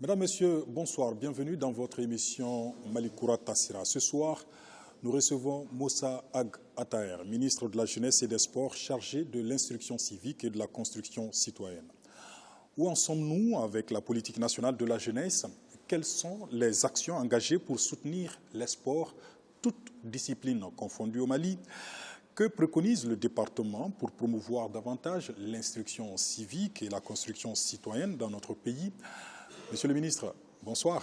Mesdames, Messieurs, bonsoir. Bienvenue dans votre émission Malikoura Tassira. Ce soir, nous recevons Moussa Ag Attaher, ministre de la Jeunesse et des Sports, chargé de l'instruction civique et de la construction citoyenne. Où en sommes-nous avec la politique nationale de la jeunesse? Quelles sont les actions engagées pour soutenir les sports, toutes disciplines confondues au Mali? Que préconise le département pour promouvoir davantage l'instruction civique et la construction citoyenne dans notre pays? Monsieur le ministre, bonsoir.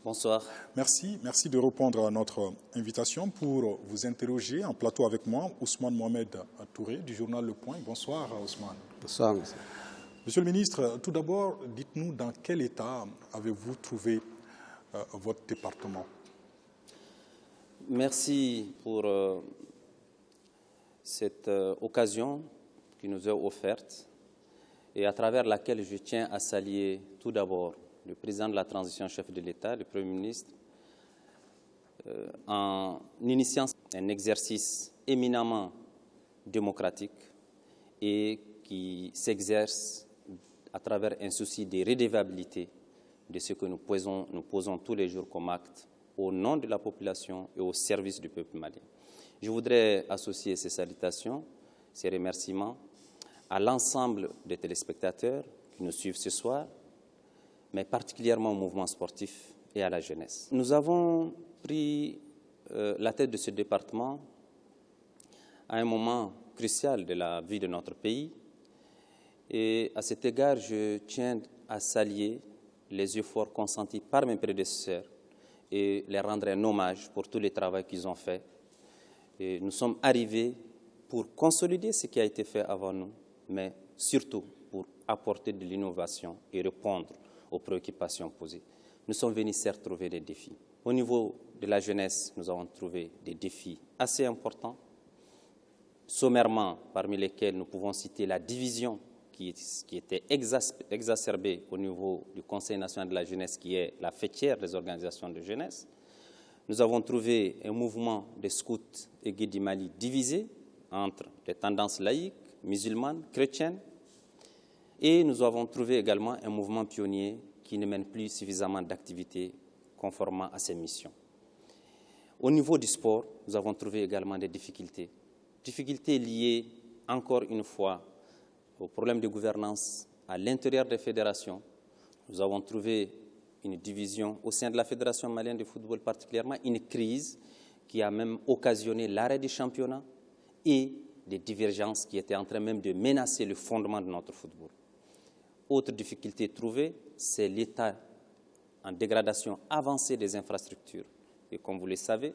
Bonsoir. Merci de répondre à notre invitation pour vous interroger en plateau avec moi, Ousmane Mohamed Touré du journal Le Point. Bonsoir Ousmane. Bonsoir monsieur. Monsieur le ministre, tout d'abord, dites-nous dans quel état avez-vous trouvé votre département? Merci pour cette occasion qui nous est offerte et à travers laquelle je tiens à saluer tout d'abord le président de la transition, chef de l'État, le Premier ministre, en initiant un exercice éminemment démocratique et qui s'exerce à travers un souci de redevabilité de ce que nous posons tous les jours comme acte au nom de la population et au service du peuple malien. Je voudrais associer ces salutations, ces remerciements à l'ensemble des téléspectateurs qui nous suivent ce soir, mais particulièrement au mouvement sportif et à la jeunesse. Nous avons pris la tête de ce département à un moment crucial de la vie de notre pays. Et à cet égard, je tiens à saluer les efforts consentis par mes prédécesseurs et les rendre un hommage pour tout le travail qu'ils ont fait. Et nous sommes arrivés pour consolider ce qui a été fait avant nous, mais surtout pour apporter de l'innovation et répondre aux préoccupations posées. Nous sommes venus certes trouver des défis. Au niveau de la jeunesse, nous avons trouvé des défis assez importants, sommairement parmi lesquels nous pouvons citer la division qui était exacerbée au niveau du Conseil national de la jeunesse, qui est la fêtière des organisations de jeunesse. Nous avons trouvé un mouvement des scouts et guides du Mali divisé entre des tendances laïques, musulmanes, chrétiennes. Et nous avons trouvé également un mouvement pionnier qui ne mène plus suffisamment d'activités conformément à ses missions. Au niveau du sport, nous avons trouvé également des difficultés. Difficultés liées, encore une fois, au problème de gouvernance à l'intérieur des fédérations. Nous avons trouvé une division au sein de la Fédération malienne de football, particulièrement une crise qui a même occasionné l'arrêt du championnat et des divergences qui étaient en train même de menacer le fondement de notre football. Autre difficulté trouvée, c'est l'état en dégradation avancée des infrastructures. Et comme vous le savez,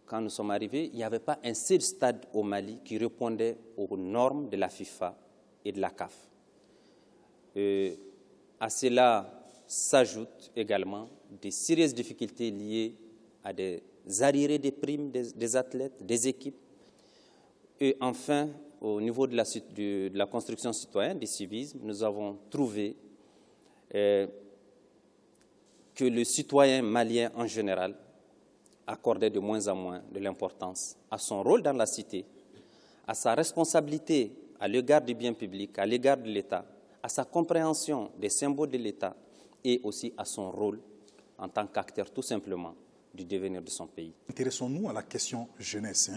quand nous sommes arrivés, il n'y avait pas un seul stade au Mali qui répondait aux normes de la FIFA et de la CAF. À cela s'ajoutent également des sérieuses difficultés liées à des arriérés des primes des athlètes, des équipes. Et enfin, au niveau de la construction citoyenne, du civisme, nous avons trouvé que le citoyen malien en général accordait de moins en moins de l'importance à son rôle dans la cité, à sa responsabilité à l'égard du bien public, à l'égard de l'État, à sa compréhension des symboles de l'État et aussi à son rôle en tant qu'acteur tout simplement du devenir de son pays. Intéressons-nous à la question jeunesse.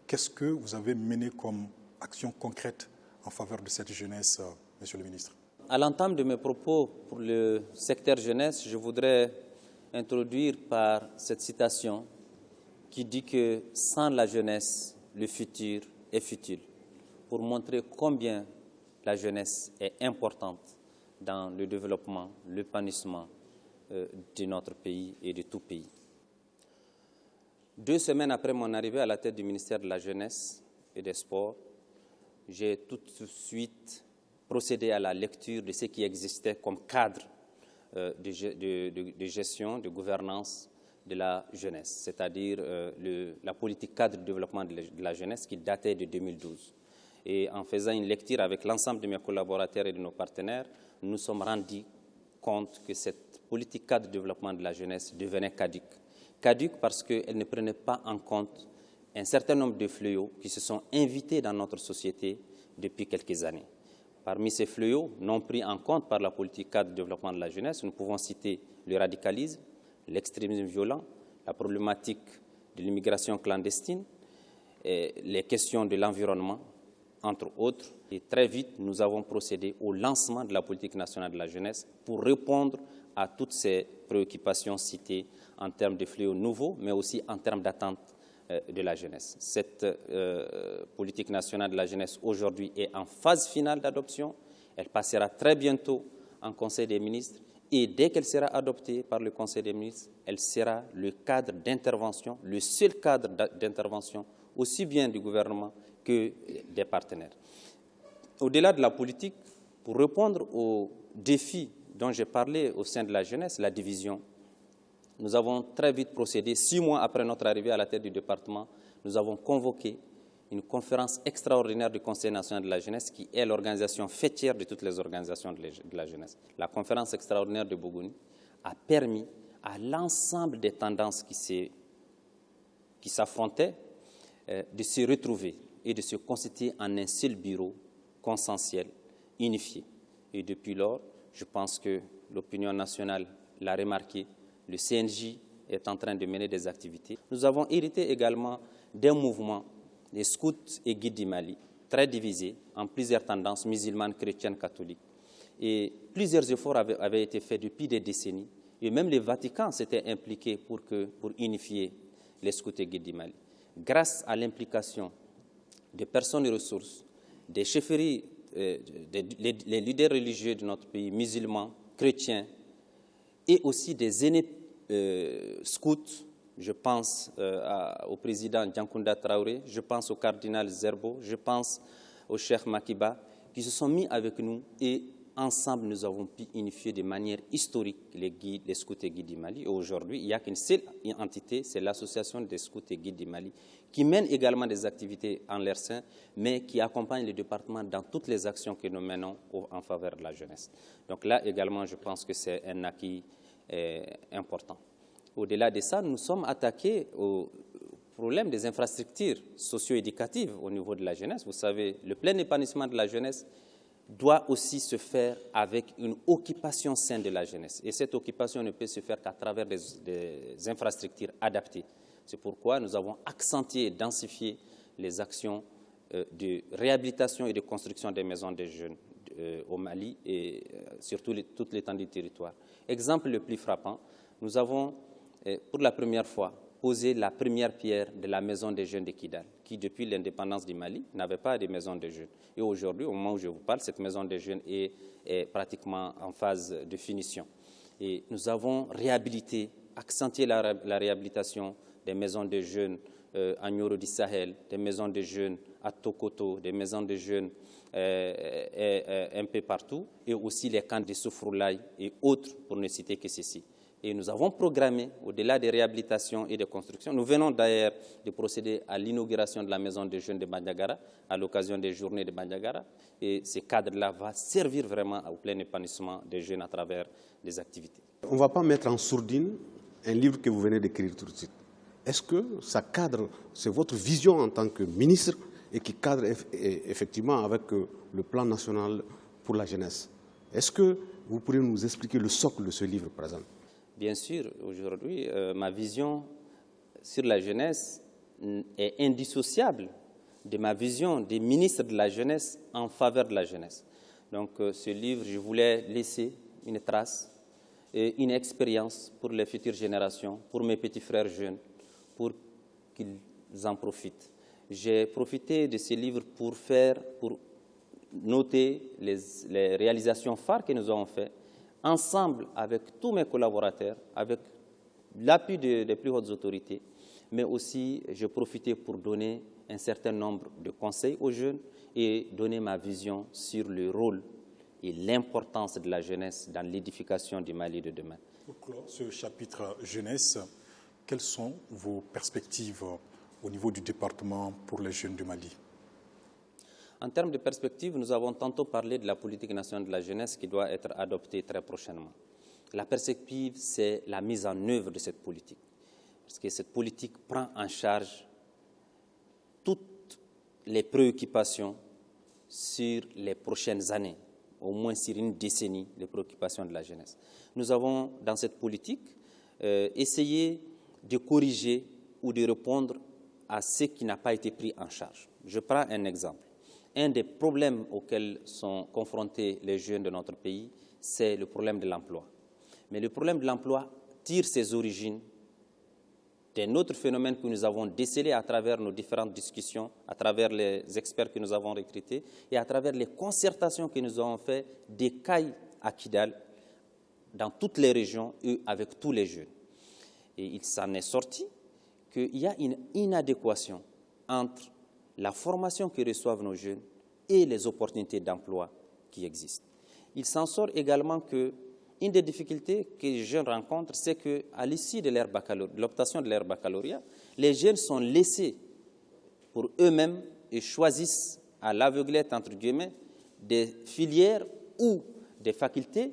Qu'est-ce que vous avez mené comme action concrète en faveur de cette jeunesse, monsieur le ministre? À l'entame de mes propos pour le secteur jeunesse, je voudrais introduire par cette citation qui dit que sans la jeunesse, le futur est futile, pour montrer combien la jeunesse est importante dans le développement, l'épanouissement de notre pays et de tout pays. 2 semaines après mon arrivée à la tête du ministère de la Jeunesse et des Sports, j'ai tout de suite procédé à la lecture de ce qui existait comme cadre de gestion, de gouvernance de la jeunesse, c'est-à-dire la politique cadre de développement de la jeunesse qui datait de 2012. Et en faisant une lecture avec l'ensemble de mes collaborateurs et de nos partenaires, nous nous sommes rendus compte que cette politique cadre de développement de la jeunesse devenait caduque. Caduque parce qu'elle ne prenait pas en compte un certain nombre de fléaux qui se sont invités dans notre société depuis quelques années. Parmi ces fléaux non pris en compte par la politique cadre de développement de la jeunesse, nous pouvons citer le radicalisme, l'extrémisme violent, la problématique de l'immigration clandestine, et les questions de l'environnement, entre autres. Et très vite, nous avons procédé au lancement de la politique nationale de la jeunesse pour répondre à toutes ces préoccupations citées en termes de fléaux nouveaux, mais aussi en termes d'attente de la jeunesse. Cette politique nationale de la jeunesse aujourd'hui est en phase finale d'adoption. Elle passera très bientôt en Conseil des ministres et dès qu'elle sera adoptée par le Conseil des ministres, elle sera le cadre d'intervention, le seul cadre d'intervention aussi bien du gouvernement que des partenaires. Au-delà de la politique, pour répondre aux défis dont j'ai parlé au sein de la jeunesse, la division, nous avons très vite procédé. 6 mois après notre arrivée à la tête du département, nous avons convoqué une conférence extraordinaire du Conseil national de la jeunesse qui est l'organisation fêtière de toutes les organisations de la jeunesse. La conférence extraordinaire de Bougouni a permis à l'ensemble des tendances qui s'affrontaient de se retrouver et de se constituer en un seul bureau consensuel, unifié. Et depuis lors, je pense que l'opinion nationale l'a remarqué, le CNJ est en train de mener des activités. Nous avons hérité également d'un mouvement des scouts et guides du Mali, très divisé en plusieurs tendances musulmanes, chrétiennes, catholiques. Et plusieurs efforts avaient été faits depuis des décennies. Et même le Vatican s'était impliqué pour unifier les scouts et guides du Mali. Grâce à l'implication des personnes et ressources, des chefferies, les leaders religieux de notre pays, musulmans, chrétiens, et aussi des aînés scouts, je pense au président Diankounda Traoré, je pense au cardinal Zerbo, je pense au cheikh Makiba, qui se sont mis avec nous et ensemble nous avons pu unifier de manière historique les scouts et guides du Mali. Et aujourd'hui, il n'y a qu'une seule entité, c'est l'association des scouts et guides du Mali, qui mène également des activités en leur sein, mais qui accompagne le département dans toutes les actions que nous menons en faveur de la jeunesse. Donc là également, je pense que c'est un acquis important. Au-delà de ça, nous sommes attaqués au problème des infrastructures socio-éducatives au niveau de la jeunesse. Vous savez, le plein épanouissement de la jeunesse doit aussi se faire avec une occupation saine de la jeunesse. Et cette occupation ne peut se faire qu'à travers des infrastructures adaptées. C'est pourquoi nous avons accentué et densifié les actions de réhabilitation et de construction des maisons des jeunes au Mali et sur toute l'étendue du territoire. Exemple le plus frappant, nous avons pour la première fois posé la première pierre de la maison des jeunes de Kidal, qui depuis l'indépendance du Mali n'avait pas de maison des jeunes. Et aujourd'hui, au moment où je vous parle, cette maison des jeunes est pratiquement en phase de finition. Et nous avons réhabilité, accentué la réhabilitation des maisons des jeunes à Nioro du Sahel, des maisons des jeunes à Tokoto, des maisons des jeunes un peu partout, et aussi les camps de Soufroulaye et autres, pour ne citer que ceci. Et nous avons programmé, au-delà des réhabilitations et des constructions, nous venons d'ailleurs de procéder à l'inauguration de la maison des jeunes de Bandiagara à l'occasion des journées de Bandiagara. Et ce cadre-là va servir vraiment au plein épanouissement des jeunes à travers des activités. On ne va pas mettre en sourdine un livre que vous venez d'écrire tout de suite. Est-ce que ça cadre, c'est votre vision en tant que ministre et qui cadre effectivement avec le plan national pour la jeunesse? Est-ce que vous pourriez nous expliquer le socle de ce livre, par exemple? Bien sûr, aujourd'hui, ma vision sur la jeunesse est indissociable de ma vision des ministres de la jeunesse en faveur de la jeunesse. Donc, ce livre, je voulais laisser une trace et une expérience pour les futures générations, pour mes petits frères jeunes, pour qu'ils en profitent. J'ai profité de ce livre pour noter les réalisations phares que nous avons faites, ensemble avec tous mes collaborateurs, avec l'appui des plus hautes autorités, mais aussi j'ai profité pour donner un certain nombre de conseils aux jeunes et donner ma vision sur le rôle et l'importance de la jeunesse dans l'édification du Mali de demain. Pour clore ce chapitre jeunesse, quelles sont vos perspectives au niveau du département pour les jeunes du Mali? En termes de perspective, nous avons tantôt parlé de la politique nationale de la jeunesse qui doit être adoptée très prochainement. La perspective, c'est la mise en œuvre de cette politique. Parce que cette politique prend en charge toutes les préoccupations sur les prochaines années. au moins sur une décennie, les préoccupations de la jeunesse. Nous avons, dans cette politique, essayé de corriger ou de répondre à ce qui n'a pas été pris en charge. Je prends un exemple. Un des problèmes auxquels sont confrontés les jeunes de notre pays, c'est le problème de l'emploi. Mais le problème de l'emploi tire ses origines d'un autre phénomène que nous avons décelé à travers nos différentes discussions, à travers les experts que nous avons recrutés et à travers les concertations que nous avons faites des CAI à Kidal, dans toutes les régions et avec tous les jeunes. Et il s'en est sorti qu'il y a une inadéquation entre la formation que reçoivent nos jeunes et les opportunités d'emploi qui existent. Il s'en sort également qu'une des difficultés que les jeunes rencontrent, c'est qu'à l'issue de l'obtention de leur baccalauréat, les jeunes sont laissés pour eux-mêmes et choisissent à l'aveuglette, entre guillemets, des filières ou des facultés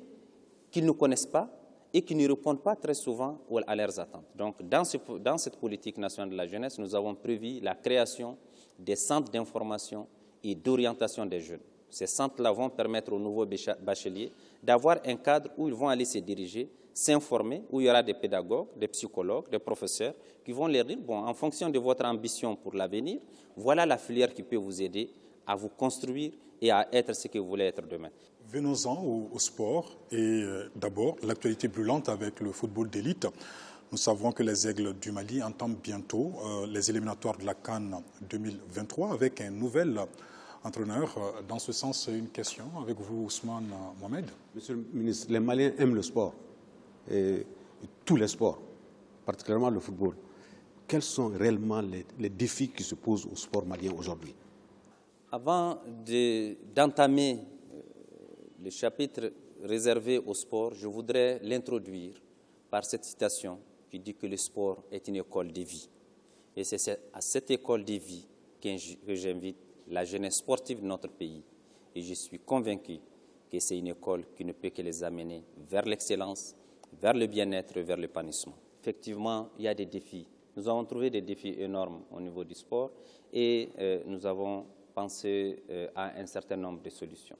qu'ils ne connaissent pas et qui ne répondent pas très souvent à leurs attentes. Donc, dans cette politique nationale de la jeunesse, nous avons prévu la création des centres d'information et d'orientation des jeunes. Ces centres-là vont permettre aux nouveaux bacheliers d'avoir un cadre où ils vont aller se diriger, s'informer, où il y aura des pédagogues, des psychologues, des professeurs qui vont leur dire, bon, en fonction de votre ambition pour l'avenir, voilà la filière qui peut vous aider à vous construire et à être ce que vous voulez être demain. Venons-en au sport et d'abord l'actualité brûlante avec le football d'élite. Nous savons que les Aigles du Mali entament bientôt les éliminatoires de la CAN 2023 avec un nouvel entraîneur. Dans ce sens, une question avec vous, Ousmane Mohamed. Monsieur le ministre, les Maliens aiment le sport, et tous les sports, particulièrement le football. Quels sont réellement les défis qui se posent au sport malien aujourd'hui? Avant d'entamer le chapitre réservé au sport, je voudrais l'introduire par cette citation qui dit que le sport est une école de vie. Et c'est à cette école de vie que j'invite la jeunesse sportive de notre pays. Et je suis convaincu que c'est une école qui ne peut que les amener vers l'excellence, vers le bien-être, vers l'épanouissement. Effectivement, il y a des défis. Nous avons trouvé des défis énormes au niveau du sport et nous avons pensé à un certain nombre de solutions.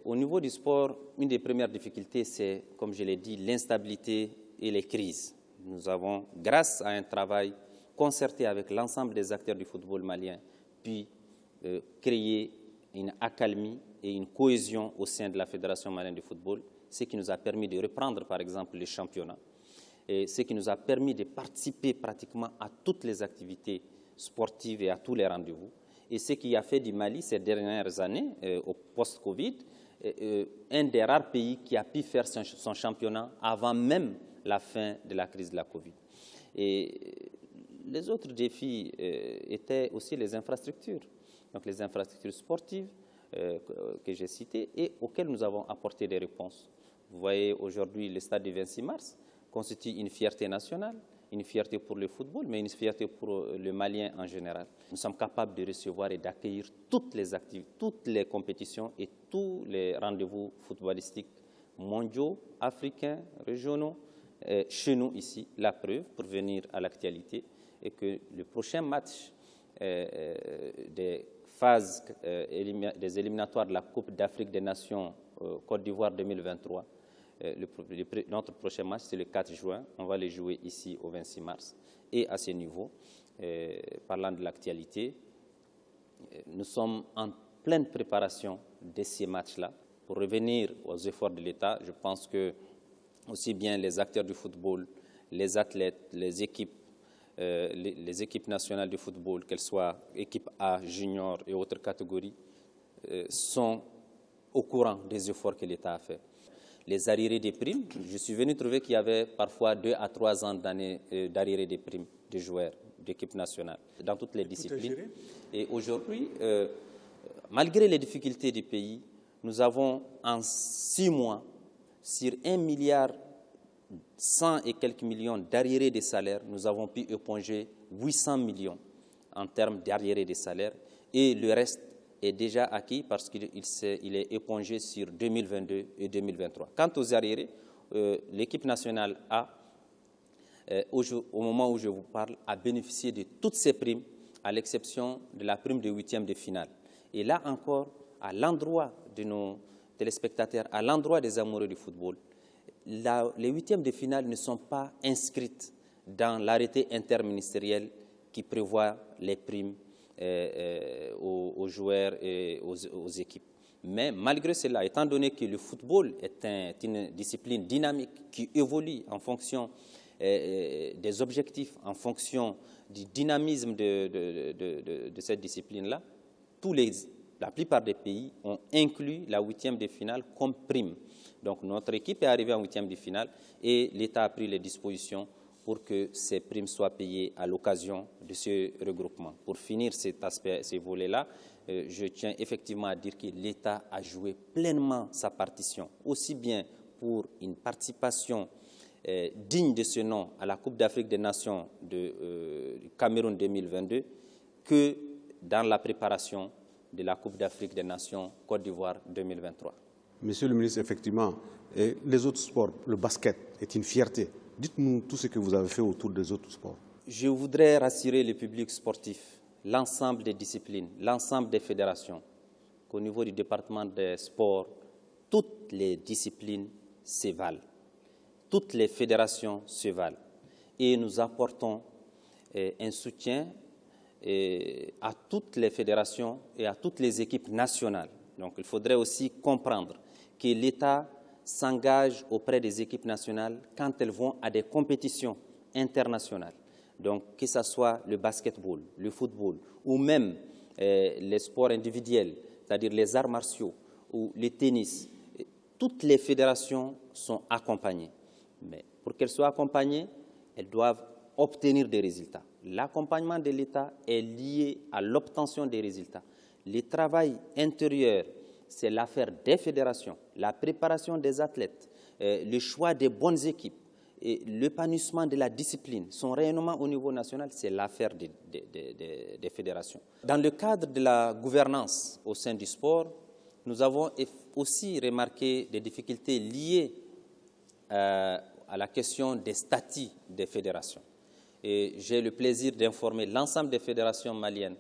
Au niveau du sport, une des premières difficultés, c'est, comme je l'ai dit, l'instabilité et les crises. Nous avons, grâce à un travail concerté avec l'ensemble des acteurs du football malien, pu créer une accalmie et une cohésion au sein de la Fédération malienne de football, ce qui nous a permis de reprendre, par exemple, les championnats, et ce qui nous a permis de participer pratiquement à toutes les activités sportives et à tous les rendez-vous. Et ce qui a fait du Mali ces dernières années, au post-Covid, un des rares pays qui a pu faire son championnat avant même la fin de la crise de la Covid. Et les autres défis étaient aussi les infrastructures, donc les infrastructures sportives que j'ai citées et auxquelles nous avons apporté des réponses. Vous voyez aujourd'hui le stade du 26 mars constitue une fierté nationale, une fierté pour le football, mais une fierté pour le Malien en général. Nous sommes capables de recevoir et d'accueillir toutes les activités, toutes les compétitions et tous les rendez-vous footballistiques mondiaux, africains, régionaux, chez nous ici, la preuve pour venir à l'actualité et que le prochain match des phases des éliminatoires de la Coupe d'Afrique des Nations Côte d'Ivoire 2023, notre prochain match, c'est le 4 juin. On va le jouer ici au 26 mars. Et à ce niveau, parlant de l'actualité, nous sommes en pleine préparation de ces matchs-là. Pour revenir aux efforts de l'État, je pense que aussi bien les acteurs du football, les athlètes, les équipes nationales du football, qu'elles soient équipe A, junior et autres catégories, sont au courant des efforts que l'État a fait. Les arriérés des primes, je suis venu trouver qu'il y avait parfois 2 à 3 ans d'arriérés des primes de joueurs d'équipe nationale dans toutes les disciplines. Et aujourd'hui, malgré les difficultés du pays, nous avons en 6 mois, sur 1 milliard 100 et quelques millions d'arriérés des salaires, nous avons pu éponger 800 millions en termes d'arriérés des salaires et le reste est déjà acquis parce qu'il est épongé sur 2022 et 2023. Quant aux arriérés, l'équipe nationale a, au moment où je vous parle, a bénéficié de toutes ces primes, à l'exception de la prime de 8e de finale. Et là encore, à l'endroit de nos téléspectateurs, à l'endroit des amoureux du football, les huitièmes de finale ne sont pas inscrites dans l'arrêté interministériel qui prévoit les primes aux joueurs et aux équipes. Mais malgré cela, étant donné que le football est une discipline dynamique qui évolue en fonction des objectifs, en fonction du dynamisme de cette discipline-là, la plupart des pays ont inclus la huitième de finale comme prime. Donc notre équipe est arrivée en huitième de finale et l'État a pris les dispositions pour que ces primes soient payées à l'occasion de ce regroupement. Pour finir cet aspect, ces volets-là, je tiens effectivement à dire que l'État a joué pleinement sa partition, aussi bien pour une participation digne de ce nom à la Coupe d'Afrique des Nations du Cameroun 2022 que dans la préparation de la Coupe d'Afrique des Nations Côte d'Ivoire 2023. Monsieur le ministre, effectivement, les autres sports, le basket est une fierté. Dites-nous tout ce que vous avez fait autour des autres sports. Je voudrais rassurer le public sportif, l'ensemble des disciplines, l'ensemble des fédérations, qu'au niveau du département des sports, toutes les disciplines se valent. Toutes les fédérations se valent. Et nous apportons un soutien à toutes les fédérations et à toutes les équipes nationales. Donc il faudrait aussi comprendre que l'État s'engage auprès des équipes nationales quand elles vont à des compétitions internationales. Donc que ce soit le basketball, le football ou même les sports individuels, c'est-à-dire les arts martiaux ou le tennis, toutes les fédérations sont accompagnées. Mais pour qu'elles soient accompagnées, elles doivent obtenir des résultats. L'accompagnement de l'État est lié à l'obtention des résultats. Le travail intérieur, c'est l'affaire des fédérations, la préparation des athlètes, le choix des bonnes équipes, et l'épanouissement de la discipline, son rayonnement au niveau national, c'est l'affaire des fédérations. Dans le cadre de la gouvernance au sein du sport, nous avons aussi remarqué des difficultés liées à la question des statuts des fédérations. Et j'ai le plaisir d'informer l'ensemble des fédérations maliennes,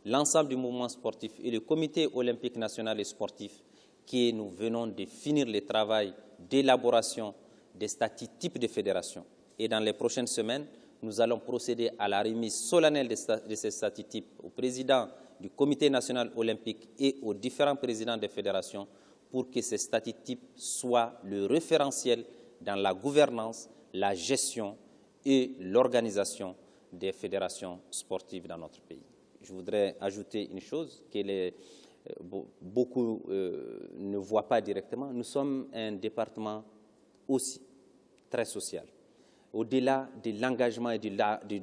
l'ensemble du mouvement sportif et le comité olympique national et sportif que nous venons de finir le travail d'élaboration des statuts types de fédération. Et dans les prochaines semaines, nous allons procéder à la remise solennelle de ces statuts types au président du comité national olympique et aux différents présidents des fédérations pour que ces statuts types soient le référentiel dans la gouvernance, la gestion et l'organisation des fédérations sportives dans notre pays. Je voudrais ajouter une chose que beaucoup ne voient pas directement. Nous sommes un département aussi très social. Au-delà de l'engagement et du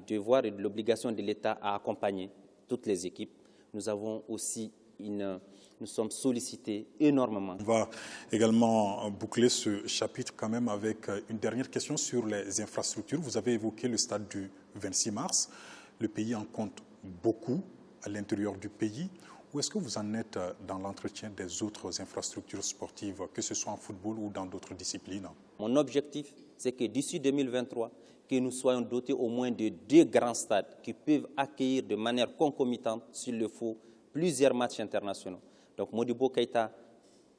devoir et de l'obligation de l'État à accompagner toutes les équipes, nous avons aussi nous sommes sollicités énormément. On va également boucler ce chapitre quand même avec une dernière question sur les infrastructures. Vous avez évoqué le stade du 26 mars. Le pays en compte beaucoup à l'intérieur du pays. Où est-ce que vous en êtes dans l'entretien des autres infrastructures sportives, que ce soit en football ou dans d'autres disciplines? Mon objectif, c'est que d'ici 2023, que nous soyons dotés au moins de 2 grands stades qui peuvent accueillir de manière concomitante, s'il le faut, plusieurs matchs internationaux. Donc Modibo Keïta,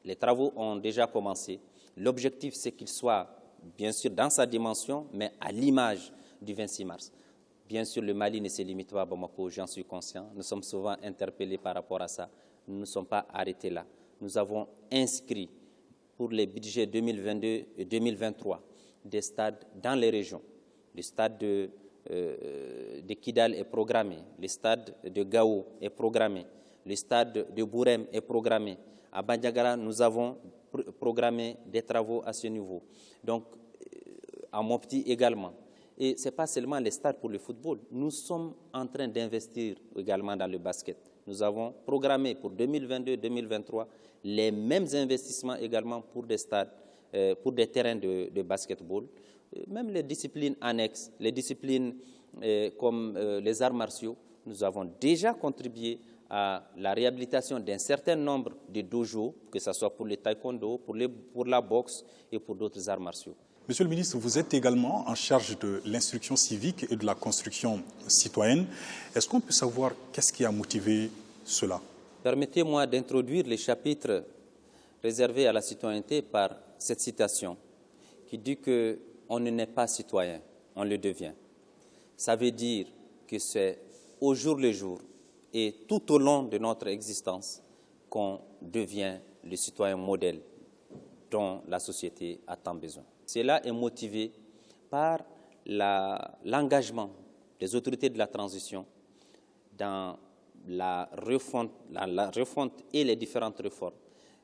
les travaux ont déjà commencé. L'objectif, c'est qu'il soit, bien sûr, dans sa dimension, mais à l'image du 26 mars. Bien sûr, le Mali ne se limite pas à Bamako, j'en suis conscient. Nous sommes souvent interpellés par rapport à ça. Nous ne sommes pas arrêtés là. Nous avons inscrit pour les budgets 2022 et 2023 des stades dans les régions. Le stade de Kidal est programmé, le stade de Gao est programmé, le stade de Bourem est programmé. À Bandiagara, nous avons programmé des travaux à ce niveau. Donc, à Mopti également. Et ce n'est pas seulement les stades pour le football. Nous sommes en train d'investir également dans le basket. Nous avons programmé pour 2022-2023 les mêmes investissements également pour des stades, pour des terrains de basketball. Même les disciplines annexes, les disciplines comme les arts martiaux, nous avons déjà contribué à la réhabilitation d'un certain nombre de dojos, que ce soit pour le taekwondo, pour la boxe et pour d'autres arts martiaux. Monsieur le ministre, vous êtes également en charge de l'instruction civique et de la construction citoyenne. Est-ce qu'on peut savoir qu'est-ce qui a motivé cela? Permettez-moi d'introduire les chapitres réservé à la citoyenneté par cette citation qui dit qu'on ne naît pas citoyen, on le devient. Ça veut dire que c'est au jour le jour et tout au long de notre existence qu'on devient le citoyen modèle dont la société a tant besoin. Cela est motivé par l'engagement des autorités de la transition dans la refonte et les différentes réformes.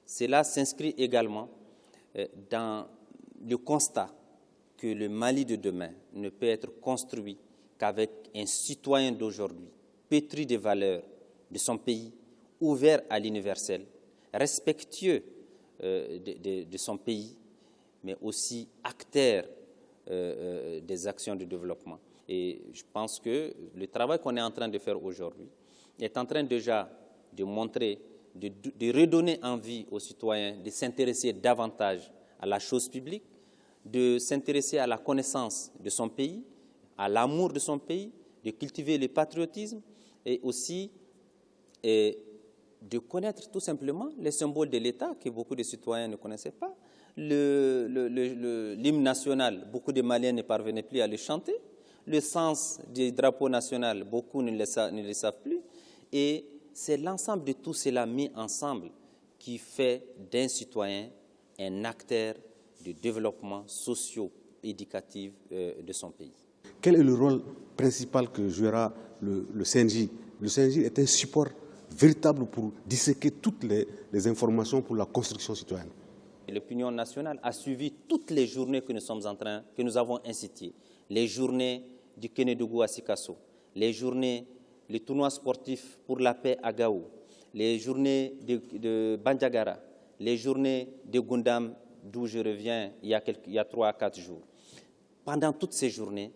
Cela s'inscrit également dans le constat que le Mali de demain ne peut être construit qu'avec un citoyen d'aujourd'hui, pétri des valeurs de son pays, ouvert à l'universel, respectueux de son pays, mais aussi acteur des actions de développement. Et je pense que le travail qu'on est en train de faire aujourd'hui est en train déjà de montrer, de redonner envie aux citoyens de s'intéresser davantage à la chose publique, de s'intéresser à la connaissance de son pays, à l'amour de son pays, de cultiver le patriotisme et aussi de connaître tout simplement les symboles de l'État que beaucoup de citoyens ne connaissaient pas. L'hymne national, beaucoup de Maliens ne parvenaient plus à le chanter. Le sens du drapeau national, beaucoup ne le savent plus. Et c'est l'ensemble de tout cela mis ensemble qui fait d'un citoyen un acteur de développement socio-éducatif de son pays. Quel est le rôle principal que jouera le CNJ? Le CNJ est un support véritable pour disséquer toutes les informations pour la construction citoyenne. L'opinion nationale a suivi toutes les journées que nous avons incitées. Les journées du Kénédougou à Sikasso, les journées, les tournois sportifs pour la paix à Gao, les journées de Bandiagara, les journées de Gundam, d'où je reviens il y a 3 à 4 jours. Pendant toutes ces journées,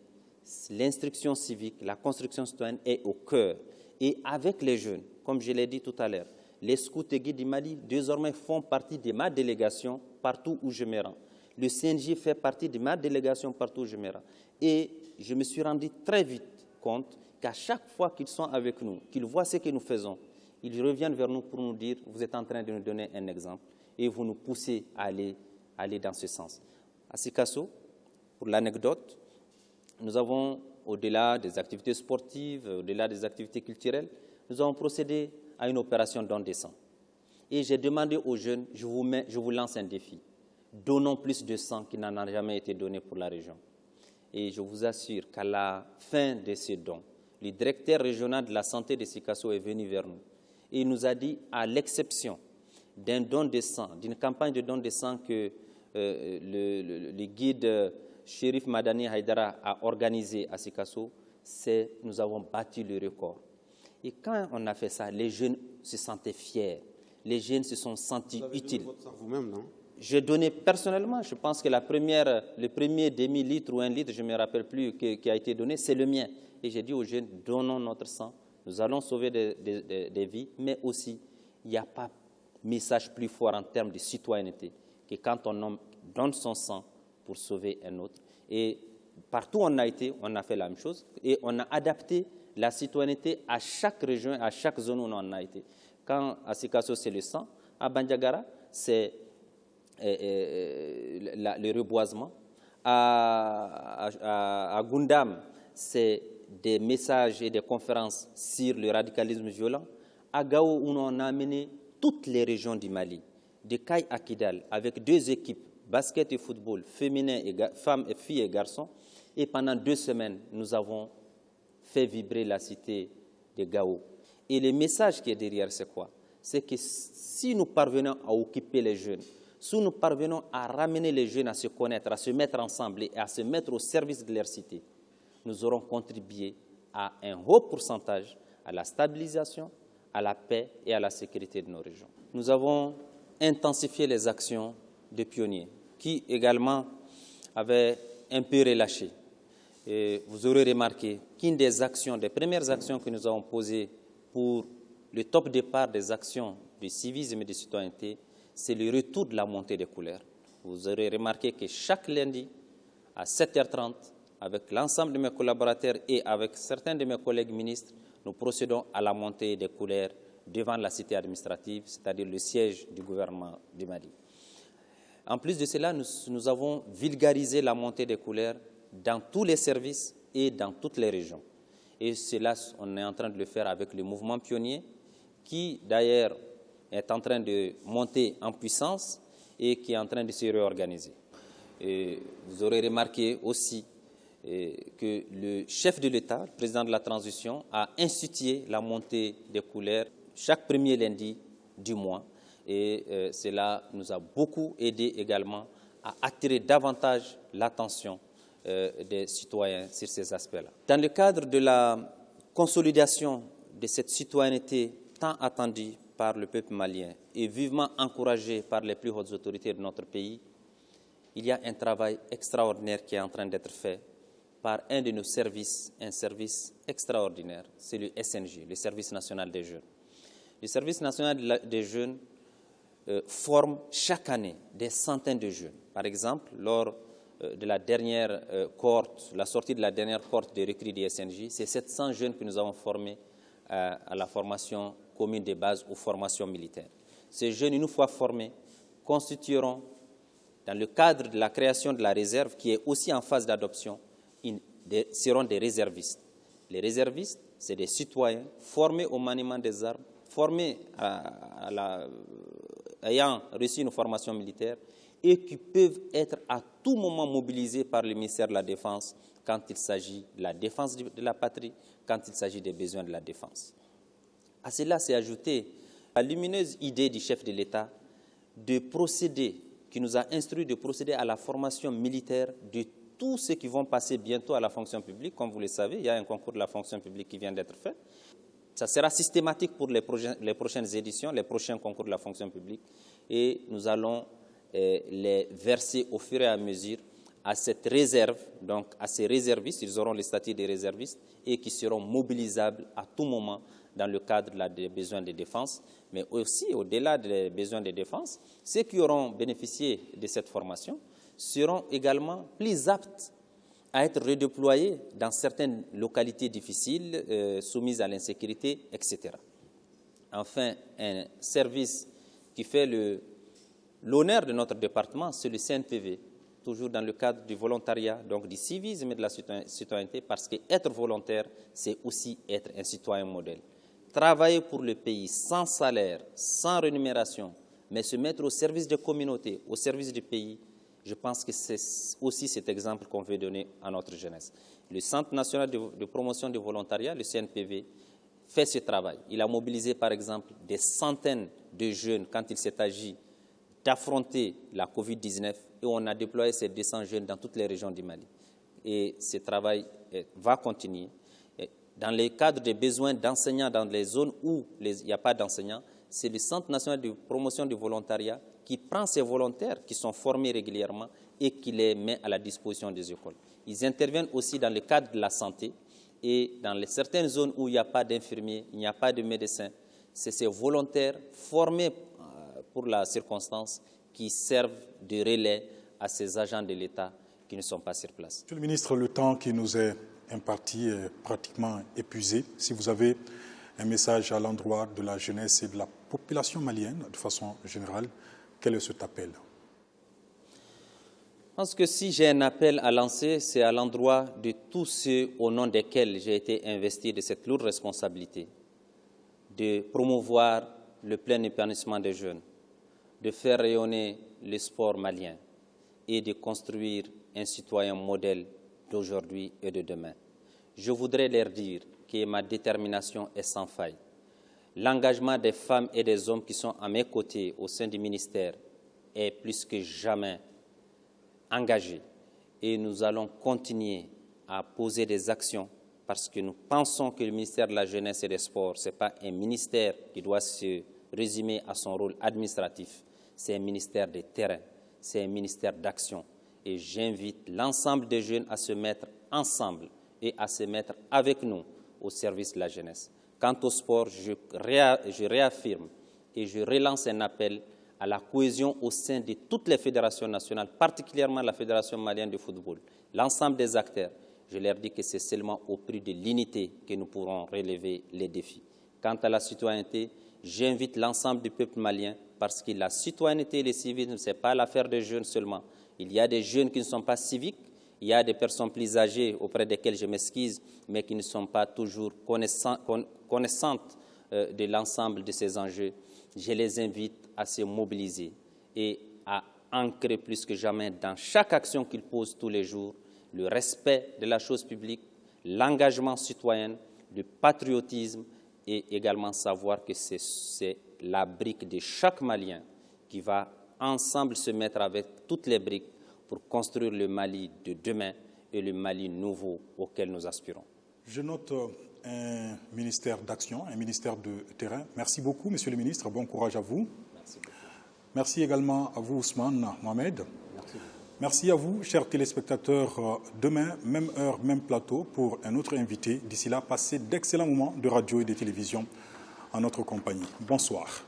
l'instruction civique, la construction citoyenne est au cœur. Et avec les jeunes, comme je l'ai dit tout à l'heure, les scouts et guides du Mali désormais font partie de ma délégation partout où je me rends. Le CNJ fait partie de ma délégation partout où je me rends. Et je me suis rendu très vite compte qu'à chaque fois qu'ils sont avec nous, qu'ils voient ce que nous faisons, ils reviennent vers nous pour nous dire « vous êtes en train de nous donner un exemple et vous nous poussez à aller dans ce sens ». À Sikasso, pour l'anecdote, nous avons, au-delà des activités sportives, au-delà des activités culturelles, nous avons procédé à une opération don de sang. Et j'ai demandé aux jeunes, je vous lance un défi, donnons plus de sang qu'il n'en a jamais été donné pour la région. Et je vous assure qu'à la fin de ce don, le directeur régional de la santé de Sikasso est venu vers nous. Et il nous a dit, à l'exception d'un don de sang, d'une campagne de don de sang que le guide Chérif Madani Haïdara a organisé à Sikasso, nous avons battu le record. Et quand on a fait ça, les jeunes se sentaient fiers. Les jeunes se sont sentis utiles. Vous avez donné votre sang vous-même, non? J'ai donné personnellement, je pense que le premier demi-litre ou 1 litre, je ne me rappelle plus, qui a été donné, c'est le mien. Et j'ai dit aux jeunes, donnons notre sang, nous allons sauver des vies, mais aussi, il n'y a pas message plus fort en termes de citoyenneté que quand un homme donne son sang pour sauver un autre. Et partout où on a été, on a fait la même chose et on a adapté la citoyenneté à chaque région, à chaque zone où on a été. Quand à Sikasso, c'est le sang, à Bandiagara, c'est le reboisement. À Gundam, c'est des messages et des conférences sur le radicalisme violent. À Gao, où on a amené toutes les régions du Mali, de Kaï à Kidal, avec 2 équipes, basket et football, féminin, femmes, filles et garçons. Et pendant 2 semaines, nous avons fait vibrer la cité de Gao. Et le message qui est derrière, c'est quoi? C'est que si nous parvenons à occuper les jeunes, si nous parvenons à ramener les jeunes à se connaître, à se mettre ensemble et à se mettre au service de leur cité, nous aurons contribué à un haut pourcentage à la stabilisation, à la paix et à la sécurité de nos régions. Nous avons intensifié les actions de pionniers qui également avaient un peu relâché. Et vous aurez remarqué qu'une des premières actions que nous avons posées pour le top départ des actions de civisme et de citoyenneté, c'est le retour de la montée des couleurs. Vous aurez remarqué que chaque lundi, à 7h30, avec l'ensemble de mes collaborateurs et avec certains de mes collègues ministres, nous procédons à la montée des couleurs devant la cité administrative, c'est-à-dire le siège du gouvernement du Mali. En plus de cela, nous avons vulgarisé la montée des couleurs dans tous les services et dans toutes les régions. Et cela, on est en train de le faire avec le mouvement pionnier, qui d'ailleurs est en train de monter en puissance et qui est en train de se réorganiser. Et vous aurez remarqué aussi que le chef de l'État, le président de la transition, a institué la montée des couleurs chaque premier lundi du mois. Et cela nous a beaucoup aidé également à attirer davantage l'attention des citoyens sur ces aspects-là. Dans le cadre de la consolidation de cette citoyenneté tant attendue par le peuple malien et vivement encouragée par les plus hautes autorités de notre pays, il y a un travail extraordinaire qui est en train d'être fait par un de nos services, un service extraordinaire, c'est le SNJ, le Service national des jeunes. Le Service national des jeunes forme chaque année des centaines de jeunes. Par exemple, lors de la dernière cohorte, la sortie de la dernière cohorte de recrues du SNJ, c'est 700 jeunes que nous avons formés à la formation commune de base ou formation militaire. Ces jeunes, une fois formés, constitueront, dans le cadre de la création de la réserve, qui est aussi en phase d'adoption, seront des réservistes. Les réservistes, c'est des citoyens formés au maniement des armes, formés ayant reçu une formation militaire et qui peuvent être à tout moment mobilisés par le ministère de la Défense quand il s'agit de la défense de la patrie, quand il s'agit des besoins de la défense. À cela s'est ajoutée la lumineuse idée du chef de l'État de procéder, qui nous a instruit de procéder à la formation militaire de tous ceux qui vont passer bientôt à la fonction publique. Comme vous le savez, il y a un concours de la fonction publique qui vient d'être fait. Ça sera systématique pour les prochaines éditions, les prochains concours de la fonction publique. Et nous allons les verser au fur et à mesure à cette réserve, donc à ces réservistes. Ils auront le statut de réservistes et qui seront mobilisables à tout moment dans le cadre des besoins de défense, mais aussi au-delà des besoins de défense, ceux qui auront bénéficié de cette formation seront également plus aptes à être redéployés dans certaines localités difficiles, soumises à l'insécurité, etc. Enfin, un service qui fait l'honneur de notre département, c'est le CNPV, toujours dans le cadre du volontariat, donc du civisme et de la citoyenneté, parce qu'être volontaire, c'est aussi être un citoyen modèle. Travailler pour le pays sans salaire, sans rémunération, mais se mettre au service des communautés, au service du pays, je pense que c'est aussi cet exemple qu'on veut donner à notre jeunesse. Le Centre national de promotion du volontariat, le CNPV, fait ce travail. Il a mobilisé, par exemple, des centaines de jeunes quand il s'est agi d'affronter la Covid-19 et on a déployé ces 200 jeunes dans toutes les régions du Mali. Et ce travail va continuer. Dans le cadre des besoins d'enseignants dans les zones où il n'y a pas d'enseignants, c'est le Centre national de promotion du volontariat qui prend ces volontaires qui sont formés régulièrement et qui les met à la disposition des écoles. Ils interviennent aussi dans le cadre de la santé et dans certaines zones où il n'y a pas d'infirmiers, il n'y a pas de médecins. C'est ces volontaires formés pour la circonstance qui servent de relais à ces agents de l'État qui ne sont pas sur place. Monsieur le ministre, le temps qui nous est imparti est pratiquement épuisé. Si vous avez un message à l'endroit de la jeunesse et de la population malienne, de façon générale, quel est cet appel? Je pense que si j'ai un appel à lancer, c'est à l'endroit de tous ceux au nom desquels j'ai été investi de cette lourde responsabilité, de promouvoir le plein épanouissement des jeunes, de faire rayonner le sport malien et de construire un citoyen modèle d'aujourd'hui et de demain. Je voudrais leur dire que ma détermination est sans faille. L'engagement des femmes et des hommes qui sont à mes côtés au sein du ministère est plus que jamais engagé et nous allons continuer à poser des actions parce que nous pensons que le ministère de la Jeunesse et des Sports, ce n'est pas un ministère qui doit se résumer à son rôle administratif, c'est un ministère de terrain, c'est un ministère d'action. Et j'invite l'ensemble des jeunes à se mettre ensemble et à se mettre avec nous au service de la jeunesse. Quant au sport, je réaffirme et je relance un appel à la cohésion au sein de toutes les fédérations nationales, particulièrement la Fédération malienne de football. L'ensemble des acteurs, je leur dis que c'est seulement au prix de l'unité que nous pourrons relever les défis. Quant à la citoyenneté, J'invite l'ensemble du peuple malien parce que la citoyenneté et le civisme, ce n'est pas l'affaire des jeunes seulement. Il y a des jeunes qui ne sont pas civiques, il y a des personnes plus âgées auprès desquelles je m'excuse, mais qui ne sont pas toujours connaissantes de l'ensemble de ces enjeux. Je les invite à se mobiliser et à ancrer plus que jamais dans chaque action qu'ils posent tous les jours le respect de la chose publique, l'engagement citoyen, le patriotisme et également savoir que c'est la brique de chaque Malien qui va ensemble se mettre avec toutes les briques pour construire le Mali de demain et le Mali nouveau auquel nous aspirons. Je note un ministère d'action, un ministère de terrain. Merci beaucoup, Monsieur le ministre. Bon courage à vous. Merci beaucoup. Merci également à vous, Ousmane Mohamed. Merci. Merci à vous, chers téléspectateurs. Demain, même heure, même plateau pour un autre invité. D'ici là, passez d'excellents moments de radio et de télévision en notre compagnie. Bonsoir.